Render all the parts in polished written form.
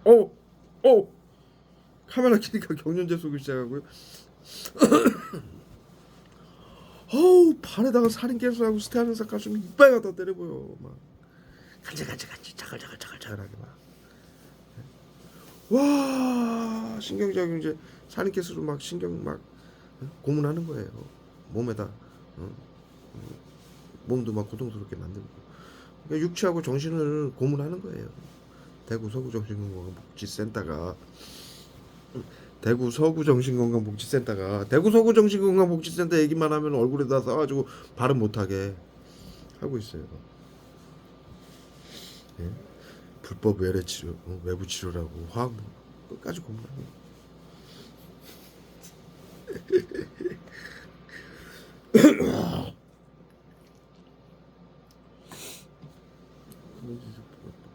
어, 어, 카메라 켜니까 경련제 쏘기 시작하고요. 어우, 발에다가 살인 깨수하고 스테아rin사 가슴 이빨 갖다 때려보여. 막 간질간질간질 자글자글자글자글하게 막. 와, 신경작용제 살인 깨수로 막 신경 막 고문하는 거예요. 몸에다 몸도 막 고통스럽게 만들고. 그러니까 육체하고 정신을 고문하는 거예요. 대구 서구정신건강복지센터가 대구 서구정신건강복지센터가 대구 서구정신건강복지센터 얘기만 하면 얼굴에다 써가지고 발음 못하게 하고 있어요. 예? 불법 외래 치료, 외부 치료라고 화학 끝까지 고문하는.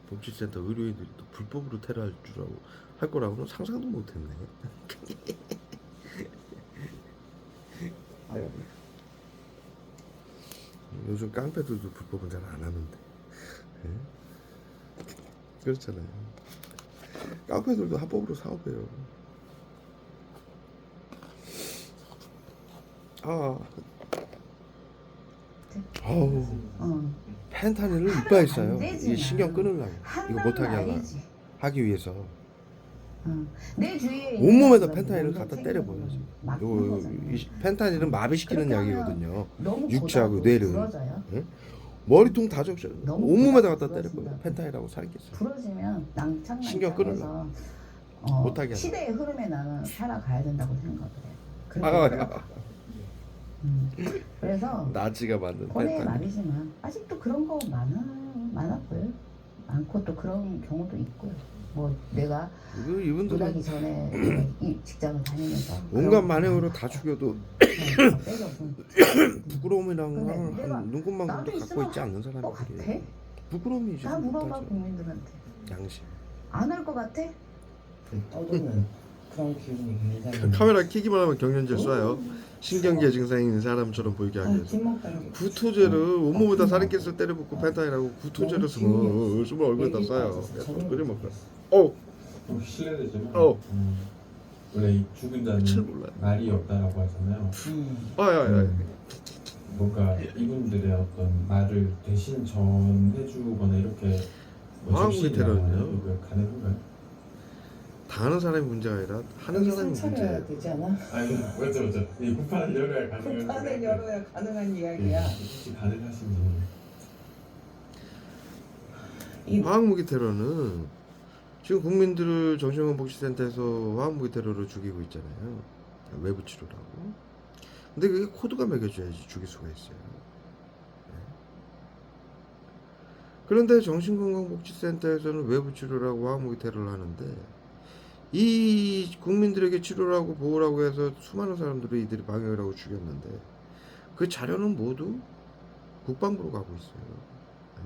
복지센터 의료인들이 또 불법으로 테러할 줄하고 할 거라고는 상상도 못했네. 요즘 깡패들도 불법은 잘 안 하는데. 예? 그렇잖아요. 깡패들도 합법으로 사업해요. 아우, 펜타닐을 이빨 써요. 이 신경 끊으려고. 이거 못하게 하기 위해서. 내 주위에 온몸에다 펜타닐을 갖다 때려버려야지. 이 펜타닐은 마비시키는 약이거든요. 육체하고 뇌를. 응? 머리통 다 적셔. 온몸에다 갖다 때려버려. 펜타닐하고 살겠어. 부러지면 낭창 신경 끊으려고. 못하게 시대의 흐름에 나는 살아가야 된다고 생각을 해. 그래서 나치가 만든 고뇌의 펜타닐. 말이지만 아직도 그런 거 많았고요. 많고 또 그런 경우도 있고요. 뭐 내가 이분들은 일하기 전에 이 직장을 다니면서 온갖 만행으로 다 죽여도 빼줘서 부끄러움이란 근데 걸 내가 한 눈곱만큼도 나도 갖고 있으면 있지 않는 할 것 사람들이 같아? 부끄러움이 이제 다 물어봐 못하죠. 국민들한테. 양심. 안 할 것 같아? 떠도는 그런 기분이 굉장히 카메라 켜기만 하면 경련제 쏴요. 신경계 증상이 있는 사람처럼 보이게 하기 위해서. 찐먹다는 구토제를 온몸에다 살인깨스를 때려붓고 펜타닐하고 구토제를 숨을 얼굴에다 쏴요. 끓여 먹고. 좀 실례되지만 어. 원래 이 죽은 자는 끝을 몰라요. 말이 없다라고 하잖아요. 아야야. 뭔가 이분들의 어떤 말을 대신 전해주거나 이렇게 화학무기 테러는요. 이거 가능한가요? 당하는 사람이 문제가 아니라 하는 사람이 문제. 되지 않아? 아니 맞죠. 이 구판을 열어야 가능한 불판을 열어야 가능한 예, 이야기야. 혹시 가능하신지. 화학무기 테러는 지금 국민들을 정신건강복지센터에서 화학무기 테러로 죽이고 있잖아요. 외부 치료라고. 근데 그게 코드가 매겨져야지 죽일 수가 있어요. 네. 그런데 정신건강복지센터에서는 외부 치료라고 화학무기 테러를 하는데 이 국민들에게 치료라고 보호라고 해서 수많은 사람들을 이들이 방역을 하고 죽였는데 그 자료는 모두 국방부로 가고 있어요. 네.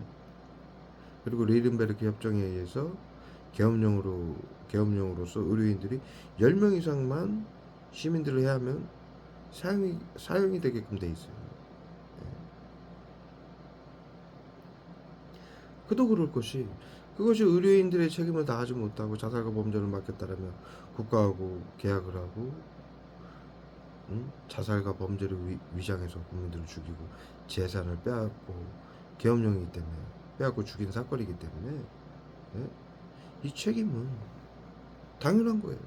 그리고 리른베르크 협정에 의해서 계엄령으로서 의료인들이 10명 이상만 시민들을 해하면 사용이 되게끔 돼 있어요. 네. 그도 그럴 것이 그것이 의료인들의 책임을 다하지 못하고 자살과 범죄를 맡겼다라면 국가하고 계약을 하고 자살과 범죄를 위장해서 국민들을 죽이고 재산을 빼앗고 계엄령이기 때문에 빼앗고 죽인 사건이기 때문에 네? 이 책임은 당연한 거예요.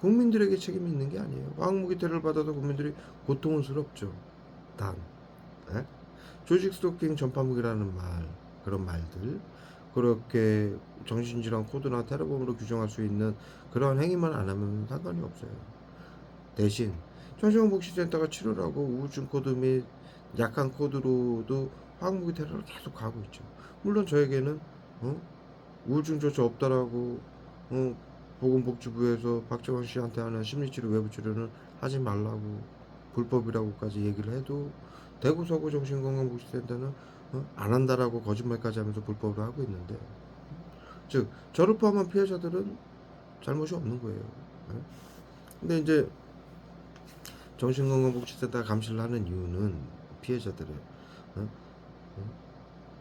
국민들에게 책임이 있는 게 아니에요. 화학무기 테러를 받아서 국민들이 고통스럽죠. 단 네? 조직 스토킹 전파무기라는 말 그런 말들 그렇게 정신질환 코드나 테러범으로 규정할 수 있는 그런 행위만 안 하면 상관이 없어요. 대신 정신건강복지센터가 치료를 하고 우울증 코드 및 약한 코드로도 화학무기 테러를 계속 가고 있죠. 물론 저에게는 우울증 조차 없다라고 보건복지부에서 박정원 씨한테 하는 심리치료 외부치료는 하지 말라고 불법이라고까지 얘기를 해도 대구 서구 정신건강복지센터는 안 한다라고 거짓말까지 하면서 불법을 하고 있는데 즉 저를 포함한 피해자들은 잘못이 없는 거예요. 근데 이제 정신건강복지센터가 감시를 하는 이유는 피해자들의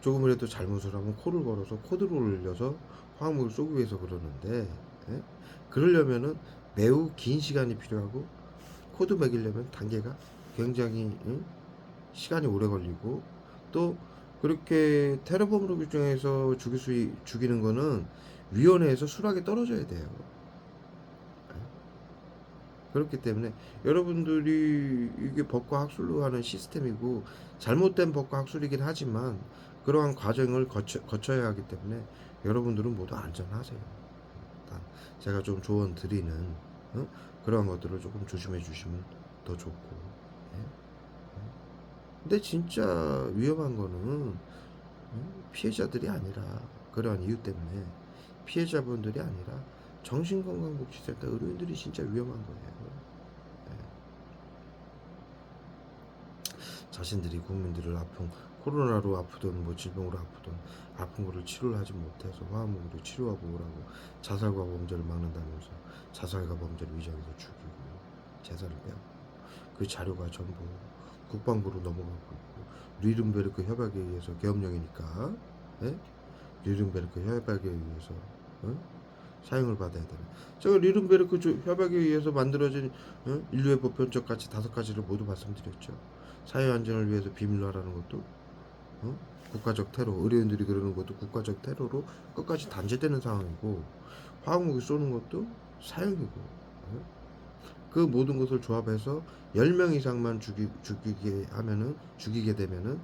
조금이라도 잘못을 하면 코를 걸어서 코드를 올려서 화학물을 쏘기 위해서 그러는데, 예? 그러려면은 매우 긴 시간이 필요하고 코드 매기려면 단계가 굉장히 시간이 오래 걸리고, 또 그렇게 테러범으로 규정해서 죽이는 거는 위원회에서 수락이 떨어져야 돼요. 그렇기 때문에 여러분들이 이게 법과 학술로 하는 시스템이고 잘못된 법과 학술이긴 하지만 그러한 과정을 거쳐야 하기 때문에 여러분들은 모두 안전하세요. 일단 제가 좀 조언 드리는 그러한 것들을 조금 조심해 주시면 더 좋고. 예? 근데 진짜 위험한 거는 피해자들이 아니라, 그러한 이유 때문에 피해자분들이 아니라 정신건강복지센터 의료인들이 진짜 위험한 거예요. 자신들이 국민들을 코로나로 아프든 뭐 질병으로 아프든 아픈 거를 치료를 하지 못해서 화학무기로 치료하고 오라고 자살과 범죄를 막는다면서 자살과 범죄를 위장해서 죽이고 재산을 빼고, 그 자료가 전부 국방부로 넘어가고 있고, 뉘른베르크 협약에 의해서 계엄령이니까, 예? 뉘른베르크 협약에 의해서 사용을 받아야 되는, 제가 뉘른베르크 협약에 의해서 만들어진 인류의 보편적 가치 5가지를 모두 말씀드렸죠. 사회 안전을 위해서 비밀로 하라는 것도 국가적 테러, 의료인들이 그러는 것도 국가적 테러로 끝까지 단죄되는 상황이고, 화학무기 쏘는 것도 사형이고, 그 모든 것을 조합해서 10명 이상만 죽이게 되면은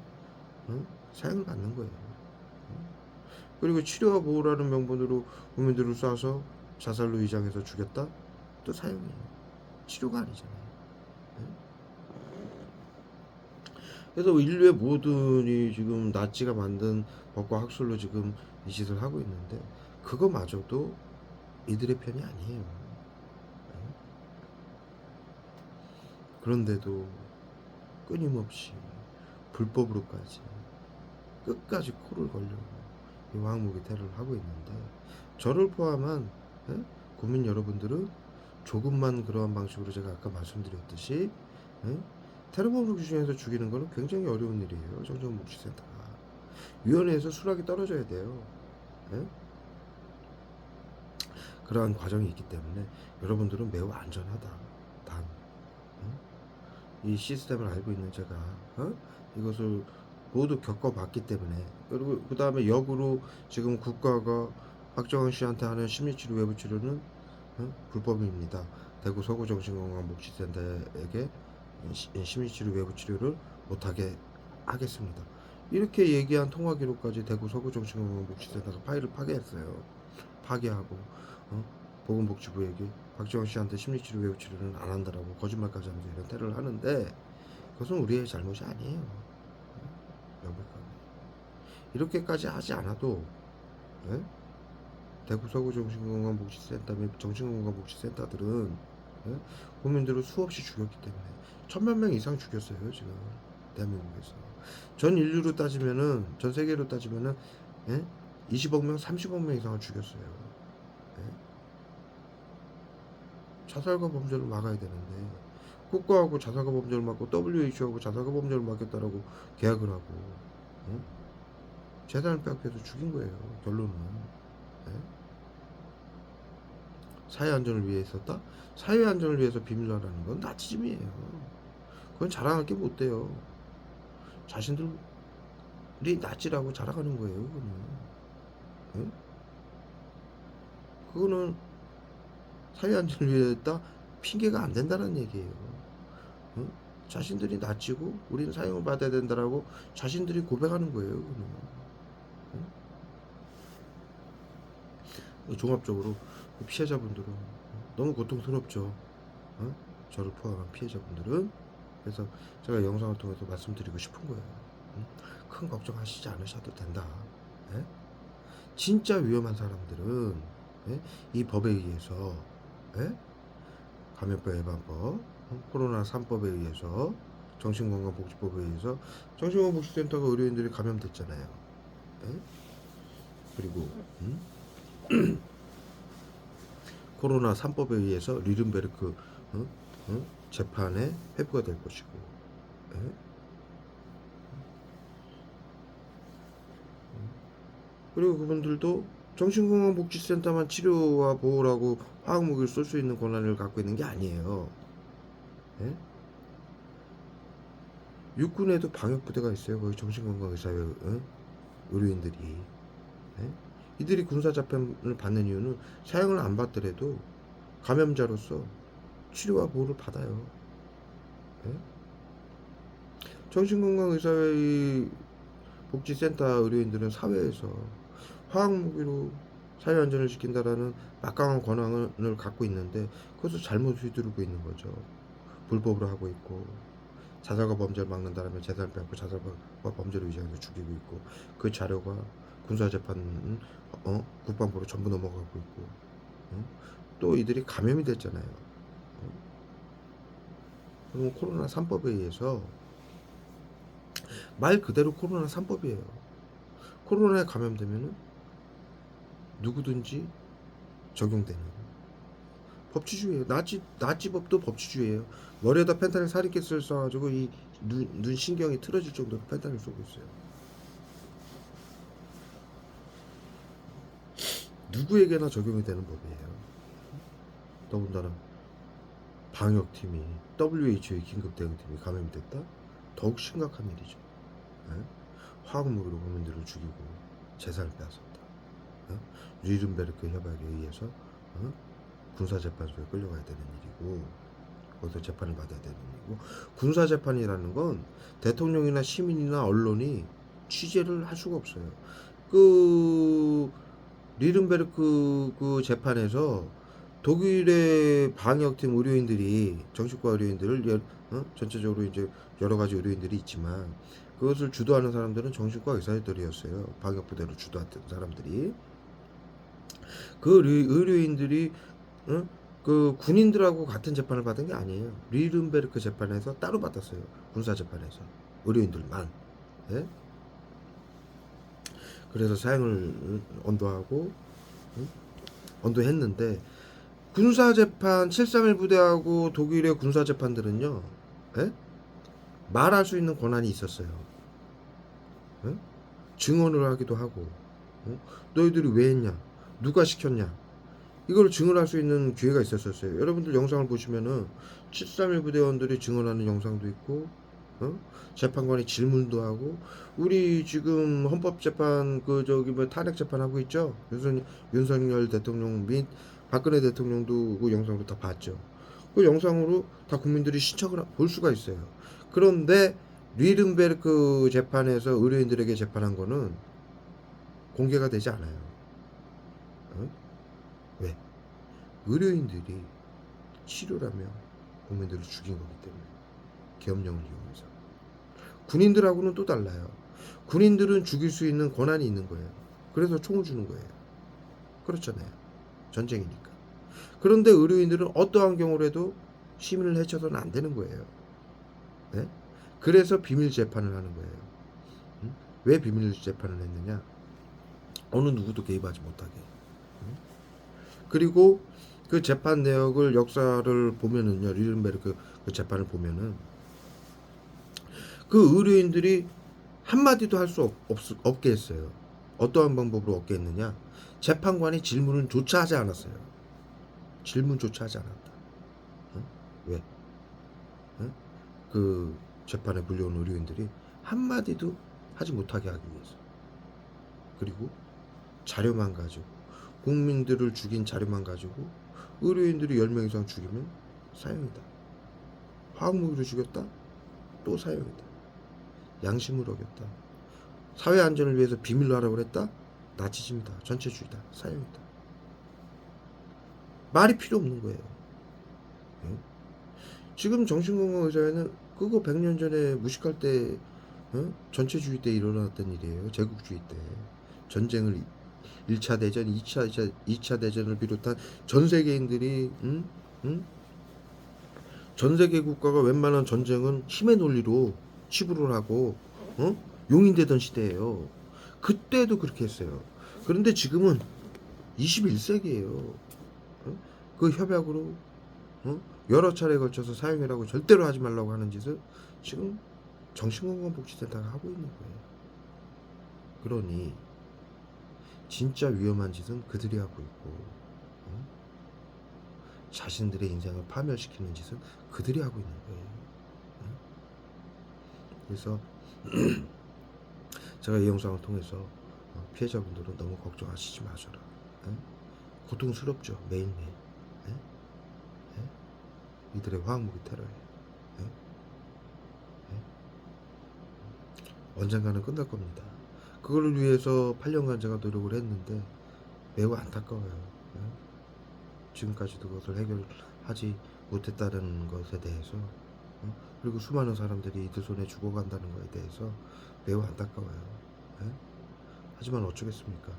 사형을 받는 거예요. 그리고 치료와 보호라는 명분으로 국민들을 쏴서 자살로 위장해서 죽였다? 또 사형이에요. 치료가 아니잖아요. 그래서 인류의 모든 이 지금 나치가 만든 법과 학술로 지금 이 짓을 하고 있는데, 그거마저도 이들의 편이 아니에요. 그런데도 끊임없이 불법으로까지 끝까지 코를 걸려고 이 화학무기 테러를 하고 있는데, 저를 포함한 국민 여러분들은 조금만 그러한 방식으로, 제가 아까 말씀드렸듯이 테러범으로 규정해서 죽이는 거는 굉장히 어려운 일이에요. 정신건강복지센터가 위원회에서 수락이 떨어져야 돼요. 그러한 과정이 있기 때문에 여러분들은 매우 안전하다. 단 이 시스템을 알고 있는 제가 이것을 모두 겪어봤기 때문에, 그리고 그 다음에 역으로 지금 국가가 박정환 씨한테 하는 심리치료 외부치료는 불법입니다. 대구 서구정신건강복지센터에게 심리치료 외부치료를 못하게 하겠습니다. 이렇게 얘기한 통화기록까지 대구 서구정신건강복지센터가 파일을 파괴하고 보건복지부에게 박정환 씨한테 심리치료 외부치료는 안 한다라고 거짓말까지 하면서 이런 테러를 하는데, 그것은 우리의 잘못이 아니에요. 명백하게 이렇게까지 하지 않아도 대구 서구 정신건강복지센터 및 정신건강복지센터들은 국민들을 수없이 죽였기 때문에 1000만 명 이상 죽였어요. 지금 대한민국에서 전 인류로 따지면은, 전 세계로 따지면은 20억 명, 30억 명 이상을 죽였어요. 자살과 범죄를 막아야 되는데, 국가하고 자살과 범죄를 막고 WHO하고 자살과 범죄를 막겠다라고 계약을 하고 재산을 빼앗겨서 죽인 거예요. 결론은 사회 안전을 위해 있었다? 사회 안전을 위해서 비밀로 하라는 건 나치즘이에요. 그건 자랑할 게 못 돼요. 자신들이 나치라고 자랑하는 거예요. 그거는 사회 안전을 위해 했다? 핑계가 안 된다는 얘기예요. 자신들이 나치고 우리는 사형을 받아야 된다라고 자신들이 고백하는 거예요. 종합적으로 피해자분들은 너무 고통스럽죠. 저를 포함한 피해자분들은. 그래서 제가 영상을 통해서 말씀드리고 싶은 거예요. 큰 걱정하시지 않으셔도 된다. 진짜 위험한 사람들은 이 법에 의해서 감염병 예방법, 코로나 3법에 의해서, 정신건강복지법에 의해서 정신건강복지센터가 의료인들이 감염됐잖아요. 그리고 코로나 3법에 의해서 뉘른베르크 재판에 회부가 될 것이고, 그리고 그분들도 정신건강복지센터만 치료와 보호라고 화학무기를 쏠 수 있는 권한을 갖고 있는 게 아니에요. 예? 육군에도 방역부대가 있어요. 거기 정신건강의사 의료인들이. 예? 이들이 군사자편을 받는 이유는 사형을 안 받더라도 감염자로서 치료와 보호를 받아요. 예? 정신건강의사의 복지센터 의료인들은 사회에서 화학무기로 사회안전을 지킨다라는 막강한 권한을 갖고 있는데 그것을 잘못 휘두르고 있는 거죠. 불법으로 하고 있고 자살과 범죄를 막는다라면 재산을 빼앗고 자살과 범죄를 위장해서 죽이고 있고 그 자료가 군사재판 국방부로 전부 넘어가고 있고 또 이들이 감염이 됐잖아요. 그럼 코로나 3법에 의해서 말 그대로 코로나 3법이에요. 코로나에 감염되면은 누구든지 적용되는 법치주의예요. 나치법도 법치주의예요. 머리에다 펜타닐 살인기스를 쏴가지고 이 눈 신경이 틀어질 정도로 펜타닐 쏘고 있어요. 누구에게나 적용이 되는 법이에요. 더군다나 방역팀이 WHO의 긴급대응팀이 감염이 됐다? 더욱 심각한 일이죠. 화학무기로 국민들을 죽이고 재산을 빼앗았다. 뉘른베르크 협약에 의해서 군사재판소에 끌려가야 되는 일이고 거기서 재판을 받아야 되는 일이고 군사재판이라는 건 대통령이나 시민이나 언론이 취재를 할 수가 없어요. 그 뉘른베르크 그 재판에서 독일의 방역팀 의료인들이 정신과 의료인들을 전체적으로 이제 여러 가지 의료인들이 있지만 그것을 주도하는 사람들은 정신과 의사들이었어요. 방역부대를 주도했던 사람들이. 그 의료인들이 그 군인들하고 같은 재판을 받은 게 아니에요. 뉘른베르크 재판에서 따로 받았어요. 군사 재판에서 의료인들만. 예? 그래서 사형을 언도했는데 군사 재판 731 부대하고 독일의 군사 재판들은요. 예? 말할 수 있는 권한이 있었어요. 예? 증언을 하기도 하고 너희들이 왜 했냐? 누가 시켰냐? 이걸 증언할 수 있는 기회가 있었어요. 여러분들 영상을 보시면은 731 부대원들이 증언하는 영상도 있고 재판관이 질문도 하고 우리 지금 헌법재판 탄핵 재판 하고 있죠. 윤석열 대통령 및 박근혜 대통령도 그 영상으로 다 봤죠. 그 영상으로 다 국민들이 신청을 볼 수가 있어요. 그런데 뉘른베르크 재판에서 의료인들에게 재판한 거는 공개가 되지 않아요. 왜? 의료인들이 치료라며 국민들을 죽인 거기 때문에 계엄령을 이용해서. 군인들하고는 또 달라요. 군인들은 죽일 수 있는 권한이 있는 거예요. 그래서 총을 주는 거예요. 그렇잖아요. 전쟁이니까. 그런데 의료인들은 어떠한 경우라도 시민을 해쳐서는 안 되는 거예요. 네? 그래서 비밀 재판을 하는 거예요. 왜 비밀 재판을 했느냐? 어느 누구도 개입하지 못하게. 그리고 그 재판 내역을 역사를 보면은요, 뉘른베르크 그 재판을 보면은 그 의료인들이 한마디도 할 수 없게 했어요. 어떠한 방법으로 얻게 했느냐? 재판관이 질문은 조차 하지 않았어요. 질문조차 하지 않았다. 왜? 그 재판에 불려온 의료인들이 한마디도 하지 못하게 하기 위해서. 그리고 자료만 가지고 국민들을 죽인 자료만 가지고 의료인들이 10명 이상 죽이면 사형이다. 화학무기로 죽였다? 또 사형이다. 양심을 어겼다. 사회 안전을 위해서 비밀로 하라고 그랬다? 나치즘이다. 전체주의다. 사형이다. 말이 필요 없는 거예요. 지금 정신건강의사회는 그거 100년 전에 무식할 때 전체주의 때 일어났던 일이에요. 제국주의 때. 전쟁을 1차 대전, 2차 대전을 비롯한 전 세계인들이 전 세계 국가가 웬만한 전쟁은 힘의 논리로 치부를 하고 용인되던 시대예요. 그때도 그렇게 했어요. 그런데 지금은 21세기예요. 그 협약으로 여러 차례에 걸쳐서 사용이라고 절대로 하지 말라고 하는 짓을 지금 정신건강복지센터가 하고 있는 거예요. 그러니 진짜 위험한 짓은 그들이 하고 있고, 응? 자신들의 인생을 파멸시키는 짓은 그들이 하고 있는 거예요. 응? 그래서 제가 이 영상을 통해서 피해자분들은 너무 걱정하시지 마셔라. 응? 고통스럽죠, 매일매일. 응? 응? 이들의 화학무기 테러에. 응? 응? 언젠가는 끝날 겁니다. 그걸 위해서 8년간 제가 노력을 했는데 매우 안타까워요. 응? 지금까지도 그것을 해결하지 못했다는 것에 대해서, 응? 그리고 수많은 사람들이 이들 손에 죽어간다는 것에 대해서 매우 안타까워요. 응? 하지만 어쩌겠습니까?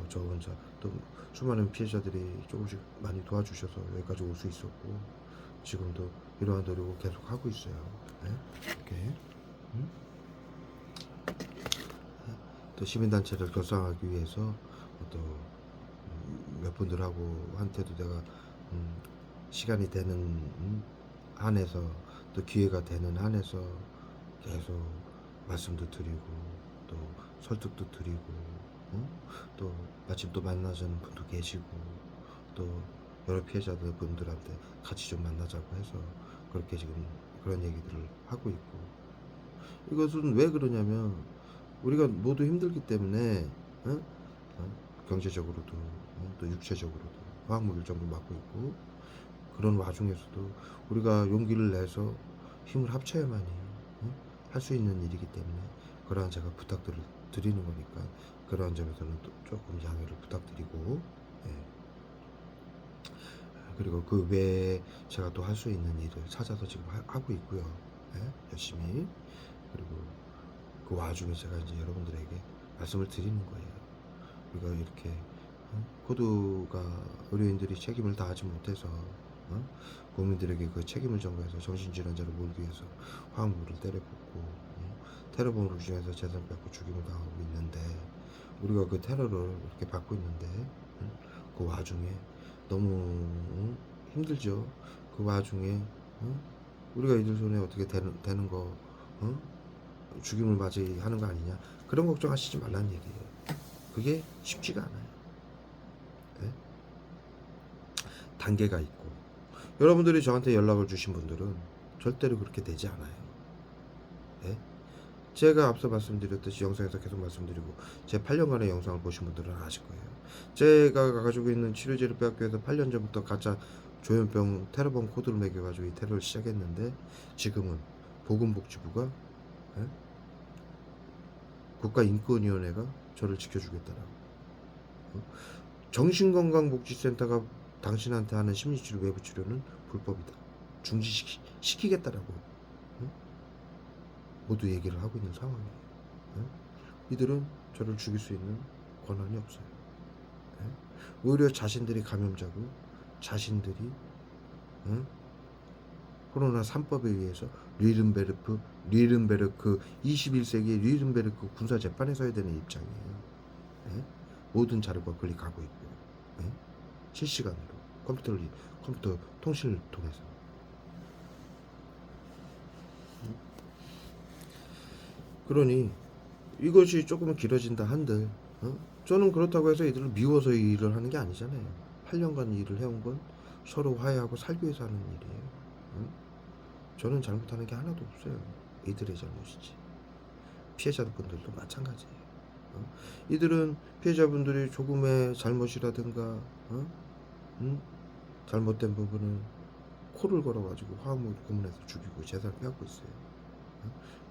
저 혼자 또 수많은 피해자들이 조금씩 많이 도와주셔서 여기까지 올 수 있었고, 지금도 이러한 노력을 계속 하고 있어요. 네? 이렇게. 응? 또 시민단체를 결성하기 위해서 또 몇 분들하고 한테도 내가 시간이 되는 한에서, 또 기회가 되는 한에서 계속 말씀도 드리고 또 설득도 드리고, 또 마침 또 만나자는 분도 계시고, 또 여러 피해자들 분들한테 같이 좀 만나자고 해서 그렇게 지금 그런 얘기들을 하고 있고, 이것은 왜 그러냐면 우리가 모두 힘들기 때문에, 경제적으로도, 또 육체적으로도 화학무기를 전부 맞고 있고, 그런 와중에서도 우리가 용기를 내서 힘을 합쳐야만이 할 수 있는 일이기 때문에 그러한 제가 부탁들을 드리는 거니까, 그러한 점에서는 또 조금 양해를 부탁드리고, 예. 그리고 그 외에 제가 또 할 수 있는 일을 찾아서 지금 하고 있고요. 예? 열심히. 그리고 그 와중에 제가 이제 여러분들에게 말씀을 드리는 거예요. 우리가 이렇게 코드가 의료인들이 책임을 다하지 못해서 국민들에게 그 책임을 전가해서 정신질환자를 몰기 위해서 화학무기를 때려붓고 테러범으로 주장해서 재산 뺏고 죽임을 당하고 있는데, 우리가 그 테러를 이렇게 받고 있는데 그 와중에 너무 힘들죠. 그 와중에 우리가 이들 손에 어떻게 되는 거, 죽임을 맞이하는 거 아니냐, 그런 걱정하시지 말라는 얘기예요. 그게 쉽지가 않아요. 네? 단계가 있고, 여러분들이 저한테 연락을 주신 분들은 절대로 그렇게 되지 않아요. 네? 제가 앞서 말씀드렸듯이 영상에서 계속 말씀드리고, 제 8년간의 영상을 보신 분들은 아실 거예요. 제가 가지고 있는 치료제를 빼앗기 위해서 8년 전부터 가짜 조현병 테러범 코드를 매겨가지고 이 테러를 시작했는데, 지금은 보건복지부가, 국가인권위원회가 저를 지켜주겠다라고, 정신건강복지센터가 당신한테 하는 심리치료 외부치료는 불법이다, 중지시키겠다라고 모두 얘기를 하고 있는 상황이에요. 이들은 저를 죽일 수 있는 권한이 없어요. 오히려 자신들이 감염자고, 자신들이 코로나 3법에 의해서 뉘른베르크 21세기 뉘른베르크 군사 재판에 서야 되는 입장이에요. 모든 자료가 클릭하고 있고, 실시간으로 컴퓨터 통신을 통해서. 그러니 이것이 조금 길어진다 한들, 저는 그렇다고 해서 이들을 미워서 이 일을 하는 게 아니잖아요. 8년간 일을 해온 건 서로 화해하고 살기 위해서 하는 일이에요. 저는 잘못하는 게 하나도 없어요. 이들의 잘못이지. 피해자분들도 마찬가지예요. 이들은 피해자분들이 조금의 잘못이라든가 잘못된 부분을 코를 걸어가지고 화학무기 고문해서 죽이고 재산을 빼앗고 있어요.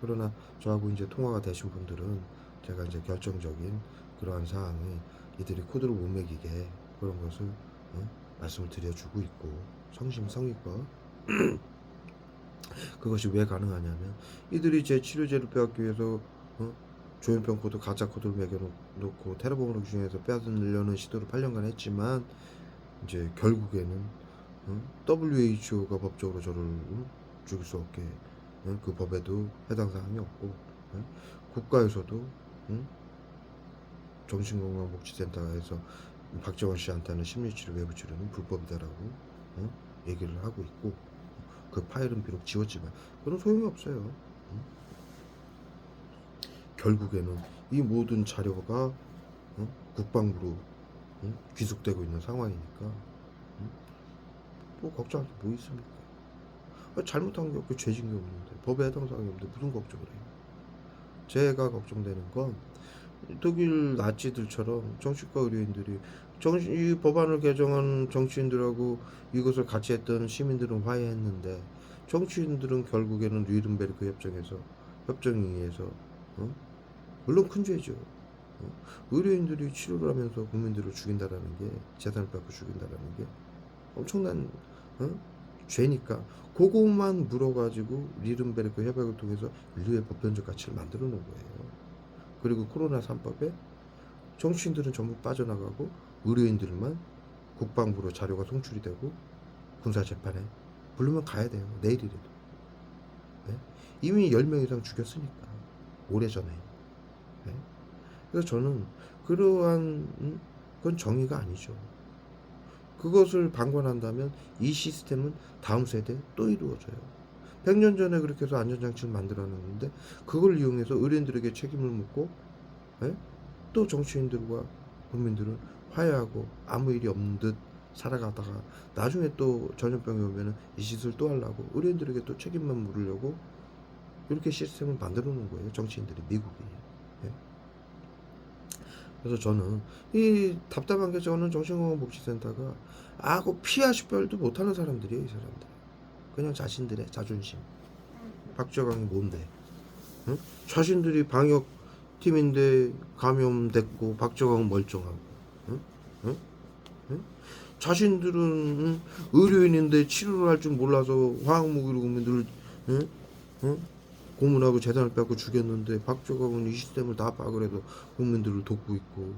그러나 저하고 이제 통화가 되신 분들은 제가 이제 결정적인 그러한 사항이 이들이 코드를 못 매기게 그런 것을 말씀을 드려주고 있고, 성심성의껏. 그것이 왜 가능하냐면, 이들이 제 치료제를 빼앗기 위해서 조현병 코드, 가짜 코드를 매겨놓고 테러범으로 규정해서 빼앗으려는 시도를 8년간 했지만, 이제 결국에는 WHO가 법적으로 저를 죽일 수 없게, 그 법에도 해당 사항이 없고, 국가에서도 정신건강복지센터에서 박재원 씨한테는 심리치료 외부치료는 불법이다라고 얘기를 하고 있고, 그 파일은 비록 지웠지만 그런 소용이 없어요. 결국에는 이 모든 자료가 국방부로 귀속되고 있는 상황이니까 뭐 걱정할 게 뭐 있습니까? 잘못한 게 없고 죄진 게 없는데 법에 해당 사항이 없는데 무슨 걱정을 해요? 제가 걱정되는 건 독일 나치들처럼 정치과 의료인들이 이 법안을 개정한 정치인들하고 이것을 같이 했던 시민들은 화해했는데 정치인들은 결국에는 뉘른베르크 협정에 의해서 물론 큰 죄죠. 의료인들이 치료를 하면서 국민들을 죽인다라는 게 재산을 뺏고 죽인다라는 게 엄청난 죄니까 그것만 물어가지고 뉘른베르크 협약을 통해서 인류의 보편적 가치를 만들어 놓은 거예요. 그리고 코로나 3법에 정치인들은 전부 빠져나가고 의료인들만 국방부로 자료가 송출이 되고 군사재판에 부르면 가야 돼요. 내일이라도. 네? 이미 10명 이상 죽였으니까 오래전에. 네? 그래서 저는 그러한 그건 정의가 아니죠. 그것을 방관한다면 이 시스템은 다음 세대에 또 이루어져요. 100년 전에 그렇게 해서 안전장치를 만들어놨는데 그걸 이용해서 의료인들에게 책임을 묻고 또 정치인들과 국민들은 화해하고 아무 일이 없는 듯 살아가다가 나중에 또 전염병이 오면은 이 짓을 또 하려고 의료인들에게 또 책임만 물으려고 이렇게 시스템을 만들어 놓은 거예요. 정치인들이 미국이. 그래서 저는 이 답답한 게 저는 정신건강복지센터가 아고 피하 식별도 못하는 사람들이에요. 이 사람들 그냥 자신들의 자존심. 박재광이 뭔데? 자신들이 방역팀인데 감염됐고 박재광은 멀쩡하고 자신들은 의료인인데 치료를 할 줄 몰라서 화학무기로 국민들을 고문하고 재산을 뺏고 죽였는데 박재광은 이 시스템을 다 파악을 해서 국민들을 돕고 있고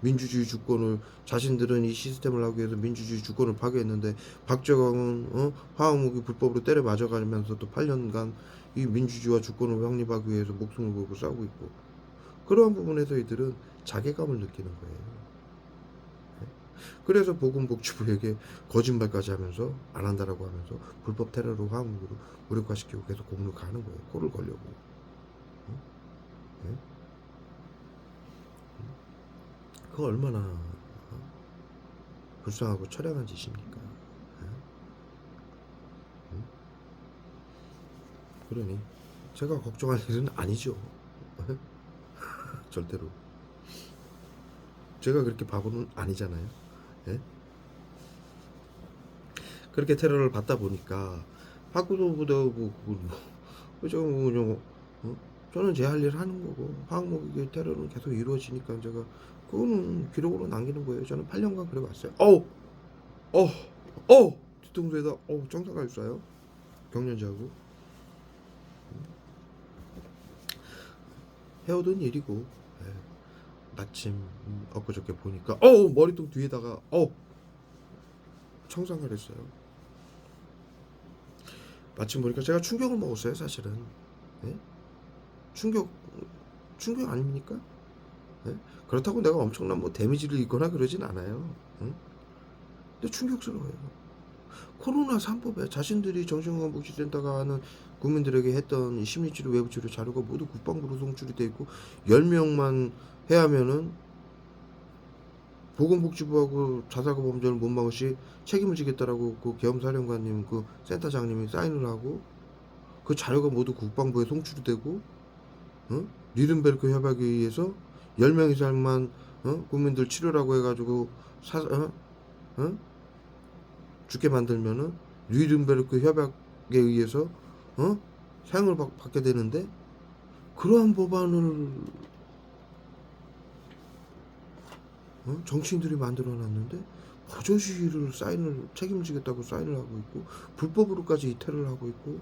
민주주의 주권을 자신들은 이 시스템을 하기 위해서 민주주의 주권을 파괴했는데 박재광은 화학무기 불법으로 때려 맞아가면서도 8년간 이 민주주의와 주권을 확립하기 위해서 목숨을 걸고 싸우고 있고 그러한 부분에서 이들은 자괴감을 느끼는 거예요. 그래서 보건복지부에게 거짓말까지 하면서 안 한다라고 하면서 불법 테러로 화학무기로 무력화시키고 계속 공을 가는 거예요. 코를 걸려고. 그거 얼마나 불쌍하고 처량한 짓입니까? 그러니 제가 걱정할 일은 아니죠. 절대로. 제가 그렇게 바보는 아니잖아요. 예? 그렇게 테러를 받다 보니까 학구도부도 저는 제 할 일을 하는 거고 화학무기 테러는 계속 이루어지니까 제가 그거는 기록으로 남기는 거예요. 저는 8년간 그래 왔어요. 뒤통수에다 정상갈 쏴요. 경련자하고 해오던 일이고 마침 엊그저께 보니까 머리통 뒤에다가 청산을 했어요. 마침 보니까 제가 충격을 먹었어요. 사실은 충격 아닙니까? 그렇다고 내가 엄청난 뭐 데미지를 입거나 그러진 않아요. 근데 충격스러워요. 코로나 3법에 자신들이 정신건강복지센터가 하는 국민들에게 했던 심리치료 외부치료 자료가 모두 국방부로 송출이 돼 있고 10명만 해야면은 보건복지부하고 자살과 범죄를 못 막으시 책임을 지겠다라고 그 계엄사령관님 그 센터장님이 사인을 하고 그 자료가 모두 국방부에 송출이 되고 뉘른베르크 협약에 의해서 10명 이상만 국민들 치료라고 해가지고 죽게 만들면은 뉘른베르크 협약에 의해서 사형을 받게 되는데 그러한 법안을 정치인들이 만들어놨는데 버젓이를 책임을 지겠다고 사인을 하고 있고 불법으로까지 이태를 하고 있고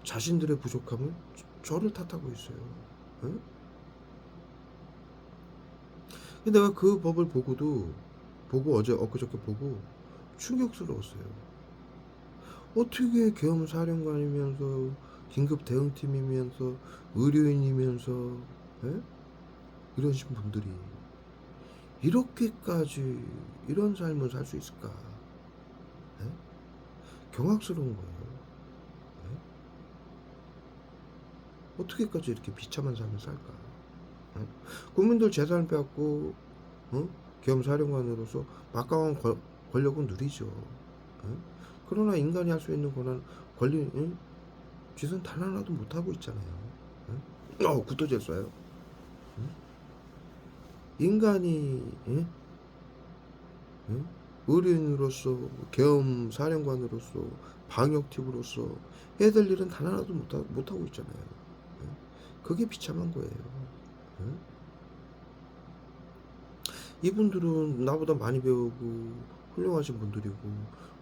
자신들의 부족함을 저를 탓하고 있어요. 근데 내가 그 법을 보고 엊그저께 보고 충격스러웠어요. 어떻게 계엄사령관이면서 긴급 대응팀이면서 의료인이면서 이러신 분들이 이렇게까지 이런 삶을 살 수 있을까? 경악스러운 거예요. 어떻게까지 이렇게 비참한 삶을 살까? 국민들 재산을 빼앗고 겸사령관으로서 막강한 권력은 누리죠. 그러나 인간이 할 수 있는 권한 권리 짓은 단 하나도 못 하고 있잖아요. 굿도질 쏴요. 인간이 의료인으로서 겸사령관으로서 방역팀으로서 해야 될 일은 단 하나도 못 하고 있잖아요. 그게 비참한 거예요. 이분들은 나보다 많이 배우고 훌륭하신 분들이고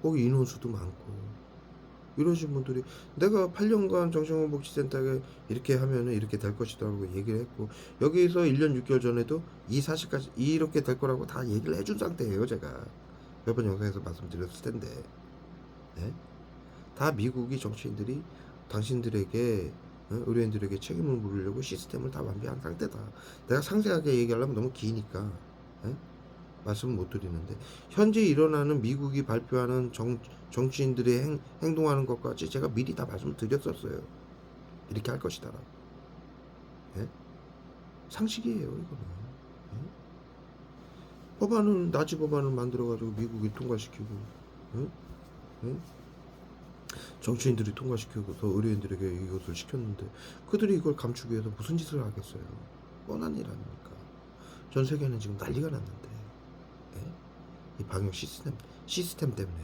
거기 인원수도 많고 이러신 분들이 내가 8년간 정신건강복지센터에 이렇게 하면은 이렇게 될 것이다라고 얘기를 했고 여기서 1년 6개월 전에도 이 사실까지 이렇게 될 거라고 다 얘기를 해준 상태예요. 제가 몇 번 영상에서 말씀드렸을 텐데 다 미국이 정치인들이 당신들에게 의료인들에게 책임을 물으려고 시스템을 다 완비한 상태다. 내가 상세하게 얘기하려면 너무 기니까 말씀을 못 드리는데 현재 일어나는 미국이 발표하는 정치인들의 행동하는 것까지 제가 미리 다 말씀드렸었어요. 이렇게 할 것이다. 상식이에요 이거는. 법안을 나치 법안을 만들어가지고 미국이 통과시키고 정치인들이 통과시키고서 의료인들에게 이것을 시켰는데 그들이 이걸 감추기 위해서 무슨 짓을 하겠어요. 뻔한 일 아닙니까. 전 세계는 지금 난리가 났는데 이 방역 시스템 때문에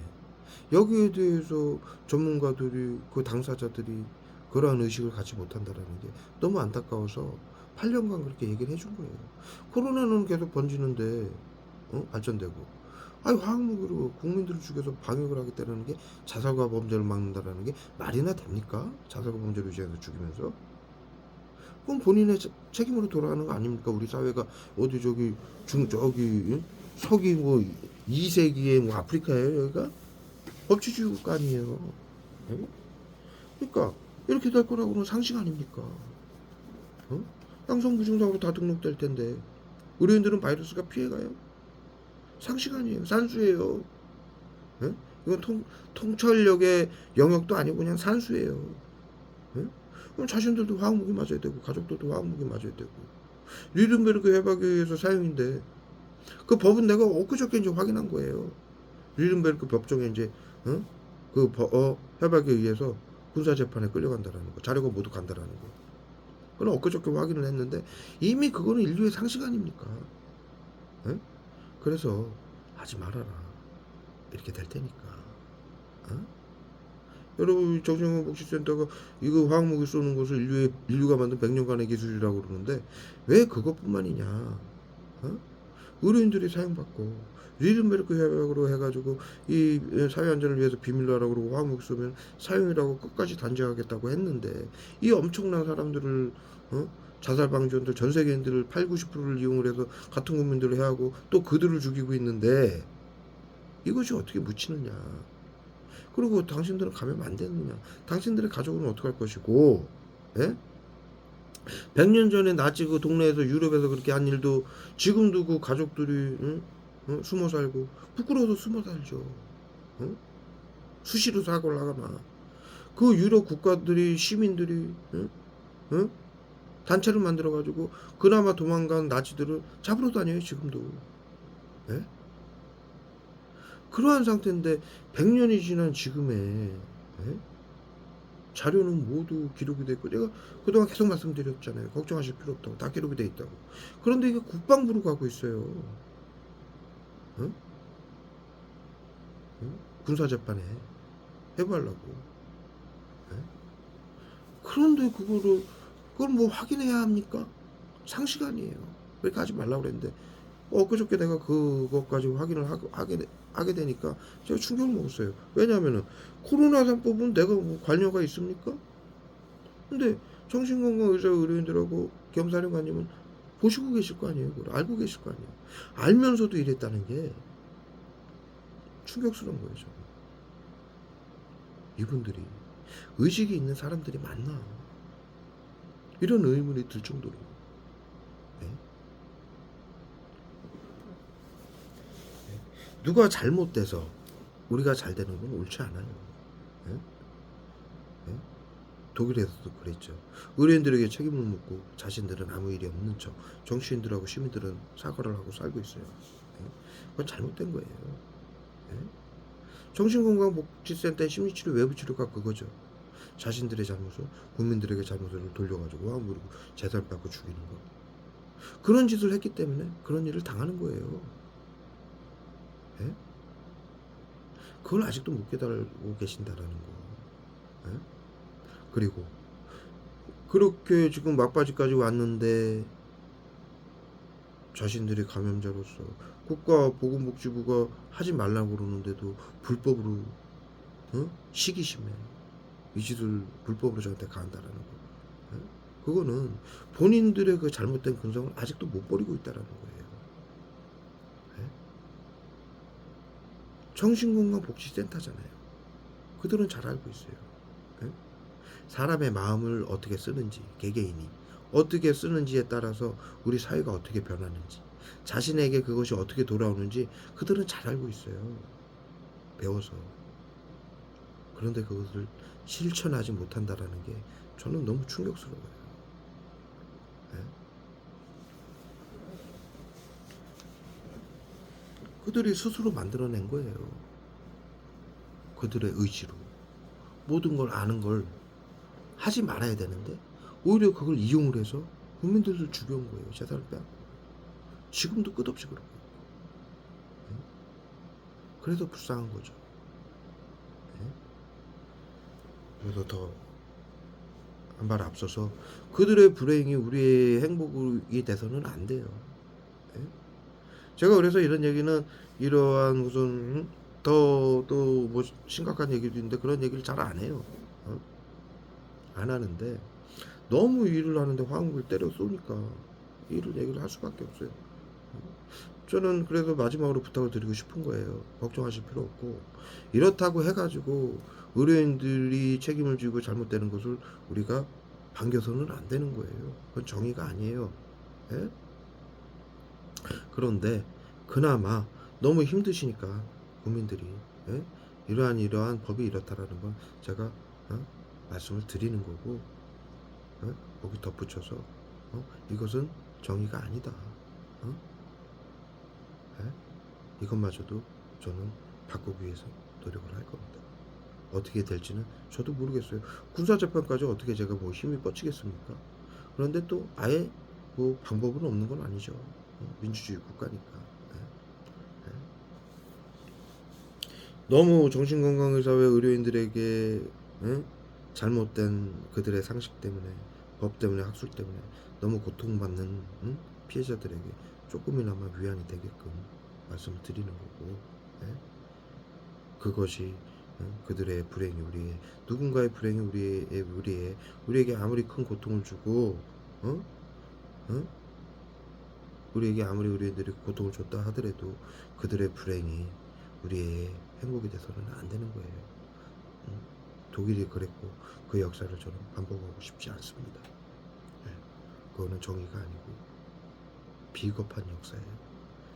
여기에 대해서 전문가들이 그 당사자들이 그러한 의식을 갖지 못한다는 게 너무 안타까워서 8년간 그렇게 얘기를 해준 거예요. 코로나는 계속 번지는데 발전되고 화학무기로 국민들을 죽여서 방역을 하겠다는 게 자살과 범죄를 막는다라는 게 말이나 됩니까? 자살과 범죄를 유지해서 죽이면서 그럼 본인의 책임으로 돌아가는 거 아닙니까? 우리 사회가 어디 저기 서기 2세기에 아프리카예요 여기가? 법치주의 국가 아니에요. 그러니까 이렇게 될 거라고는 상식 아닙니까? 양성부증상으로 다 등록될 텐데 의료인들은 바이러스가 피해가요? 상식 아니에요. 산수예요. 이건 통찰력의 영역도 아니고 그냥 산수예요. 그럼 자신들도 화학무기 맞아야 되고 가족들도 화학무기 맞아야 되고 뉘른베르크 협약에 의해서 사용인데 그 법은 내가 엊그저께 이제 확인한 거예요. 뉘른베르크 법정에 이제 협약에 의해서 군사재판에 끌려간다라는 거 자료가 모두 간다라는 거 그건 엊그저께 확인을 했는데 이미 그거는 인류의 상식 아닙니까? 그래서 하지 말아라. 이렇게 될 테니까. 여러분 정신건강복지센터가 이거 화학무기 쏘는 것을 인류가 만든 100년간의 기술이라고 그러는데 왜 그것뿐만이냐. 의료인들이 사용받고 뉘른베르크 협약으로 해가지고 이 사회안전을 위해서 비밀로 하라고 그러고 화학무기 쏘면 사용이라고 끝까지 단죄하겠다고 했는데 이 엄청난 사람들을 자살방지원들 전 세계인들을 80~90%를 이용을 해서 같은 국민들을 해하고 또 그들을 죽이고 있는데 이것이 어떻게 묻히느냐. 그리고 당신들은 가면 안 되느냐. 당신들의 가족은 어떻게 할 것이고 100년 전에 나치 그 동네에서 유럽에서 그렇게 한 일도 지금도 그 가족들이 숨어 살고 부끄러워서 숨어 살죠. 수시로 사고를 하거나 그 유럽 국가들이 시민들이 단체를 만들어 가지고 그나마 도망간 나치들을 잡으러 다녀요 지금도. 그러한 상태인데 100년이 지난 지금에 자료는 모두 기록이 됐고 제가 그동안 계속 말씀드렸잖아요. 걱정하실 필요 없다고. 다 기록이 돼 있다고. 그런데 이게 국방부로 가고 있어요. 군사재판에 해부하려고. 그런데 그걸 뭐 확인해야 합니까? 상식 아니에요. 그렇게 하지 말라고 그랬는데 엊그저께 내가 그것까지 확인을 하게 되니까 제가 충격을 먹었어요. 왜냐하면은 코로나 3법은 내가 뭐 관여가 있습니까? 근데 정신건강의사 의료인들하고 겸사령관님은 보시고 계실 거 아니에요. 그걸 알고 계실 거 아니에요. 알면서도 이랬다는 게 충격스러운 거예요. 저는. 이분들이 의식이 있는 사람들이 맞나 이런 의문이 들 정도로. 누가 잘못돼서 우리가 잘 되는 건 옳지 않아요. 독일에서도 그랬죠. 의뢰인들에게 책임을 묻고 자신들은 아무 일이 없는 척 정치인들하고 시민들은 사과를 하고 살고 있어요. 예? 그건 잘못된 거예요. 예? 정신건강복지센터의 심리치료 외부치료가 그거죠. 자신들의 잘못을 국민들에게 잘못을 돌려가지고 그리고 재산 받고 죽이는 거. 그런 짓을 했기 때문에 그런 일을 당하는 거예요. 예? 그걸 아직도 못 깨달고 계신다라는 거. 예? 그리고 그렇게 지금 막바지까지 왔는데 자신들이 감염자로서 국가보건복지부가 하지 말라고 그러는데도 불법으로 시기심에 이 짓을 불법으로 저한테 가한다라는 거. 예? 그거는 본인들의 그 잘못된 근성을 아직도 못 버리고 있다라는 거예요. 예? 정신건강복지센터잖아요. 그들은 잘 알고 있어요. 예? 사람의 마음을 어떻게 쓰는지, 개개인이 어떻게 쓰는지에 따라서 우리 사회가 어떻게 변하는지, 자신에게 그것이 어떻게 돌아오는지 그들은 잘 알고 있어요. 배워서. 그런데 그것을 실천하지 못한다라는 게 저는 너무 충격스러워요. 예? 그들이 스스로 만들어낸 거예요. 그들의 의지로. 모든 걸 아는 걸 하지 말아야 되는데 오히려 그걸 이용을 해서 국민들을 죽여온 거예요. 재산을 빼앗고. 지금도 끝없이 그러고 있고. 예? 그래서 불쌍한 거죠. 예? 그래서 더 한 발 앞서서 그들의 불행이 우리의 행복이 돼서는 안 돼요. 예? 제가 그래서 이런 얘기는 이러한 무슨 더 또 뭐 심각한 얘기도 있는데 그런 얘기를 잘 안 해요. 안 하는데 너무 일을 하는데 화음을 때려 쏘니까 이런 얘기를 할 수밖에 없어요. 저는 그래서 마지막으로 부탁을 드리고 싶은 거예요. 걱정하실 필요 없고 이렇다고 해가지고 의료인들이 책임을 지고 잘못되는 것을 우리가 반겨서는 안 되는 거예요. 그건 정의가 아니에요. 예? 그런데 그나마 너무 힘드시니까 국민들이 예? 이러한 법이 이렇다라는 건 제가 말씀을 드리는 거고 거기 덧붙여서 이것은 정의가 아니다. 예? 이것마저도 저는 바꾸기 위해서 노력을 할 겁니다. 어떻게 될지는 저도 모르겠어요. 군사재판까지 어떻게 제가 뭐 힘이 뻗치겠습니까? 그런데 또 아예 뭐 방법은 없는 건 아니죠. 민주주의 국가니까. 예? 예? 너무 정신건강의사회 의료인들에게 잘못된 그들의 상식 때문에 법 때문에 학술 때문에 너무 고통받는 피해자들에게 조금이나마 위안이 되게끔 말씀을 드리는 거고 예? 그것이 그들의 불행이 우리의 누군가의 불행이 우리에게 아무리 큰 고통을 주고 우리에게 아무리 우리들이 고통을 줬다 하더라도 그들의 불행이 우리의 행복이 돼서는 안 되는 거예요. 독일이 그랬고 그 역사를 저는 반복하고 싶지 않습니다. 네. 그거는 정의가 아니고 비겁한 역사예요.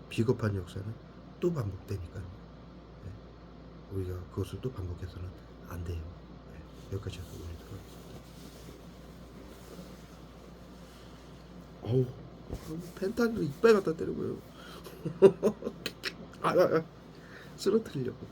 비겁한 역사는 또 반복되니까요. 네. 우리가 그것을 또 반복해서는 안 돼요. 네. 여기까지 해서 올리도록 하겠습니다. 어우, 펜타를 이빨 갖다 때리고요. 쓰러뜨리려고.